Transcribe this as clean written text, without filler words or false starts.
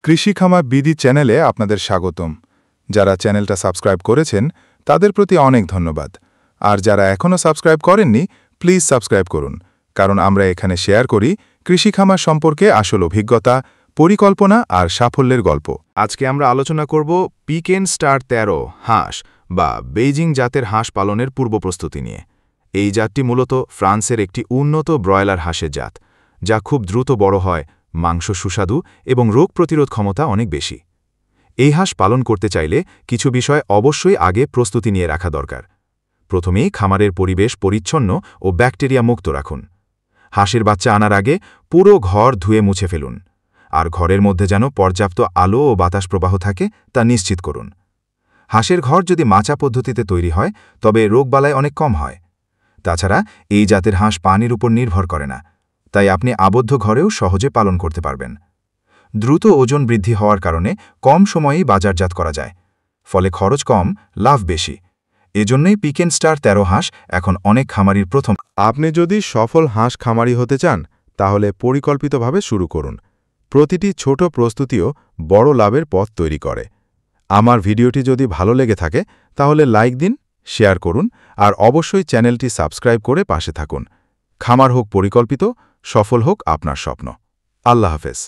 কৃষি খামার বিডি চ্যানেলে আপনাদের স্বাগতম। যারা চ্যানেলটা সাবস্ক্রাইব করেছেন তাদের প্রতি অনেক ধন্যবাদ। আর যারা এখনও সাবস্ক্রাইব করেননি প্লিজ সাবস্ক্রাইব করুন, কারণ আমরা এখানে শেয়ার করি কৃষি খামার সম্পর্কে আসল অভিজ্ঞতা, পরিকল্পনা আর সাফল্যের গল্প। আজকে আমরা আলোচনা করব পিকেন স্টার 13 হাঁস বা বেইজিং জাতের হাঁস পালনের পূর্ব প্রস্তুতি নিয়ে। এই জাতটি মূলত ফ্রান্সের একটি উন্নত ব্রয়লার হাঁসের জাত, যা খুব দ্রুত বড় হয়, মাংস সুস্বাদু এবং রোগ প্রতিরোধ ক্ষমতা অনেক বেশি। এই হাঁস পালন করতে চাইলে কিছু বিষয় অবশ্যই আগে প্রস্তুতি নিয়ে রাখা দরকার। প্রথমেই খামারের পরিবেশ পরিচ্ছন্ন ও ব্যাকটেরিয়া মুক্ত রাখুন। হাঁসের বাচ্চা আনার আগে পুরো ঘর ধুয়ে মুছে ফেলুন, আর ঘরের মধ্যে যেন পর্যাপ্ত আলো ও বাতাস প্রবাহ থাকে তা নিশ্চিত করুন। হাঁসের ঘর যদি মাচা পদ্ধতিতে তৈরি হয় তবে রোগবালাই অনেক কম হয়। তাছাড়া এই জাতের হাঁস পানির উপর নির্ভর করে না, তাই আপনি আবদ্ধ ঘরেও সহজে পালন করতে পারবেন। দ্রুত ওজন বৃদ্ধি হওয়ার কারণে কম সময়েই বাজারজাত করা যায়, ফলে খরচ কম, লাভ বেশি। এজন্যই পিকেন স্টার 13 হাঁস এখন অনেক খামারির প্রথম। আপনি যদি সফল হাঁস খামারি হতে চান তাহলে পরিকল্পিতভাবে শুরু করুন। প্রতিটি ছোট প্রস্তুতিও বড় লাভের পথ তৈরি করে। আমার ভিডিওটি যদি ভালো লেগে থাকে তাহলে লাইক দিন, শেয়ার করুন আর অবশ্যই চ্যানেলটি সাবস্ক্রাইব করে পাশে থাকুন। খামার হোক পরিকল্পিত, সফল হোক আপনার স্বপ্ন। আল্লাহ হাফেজ।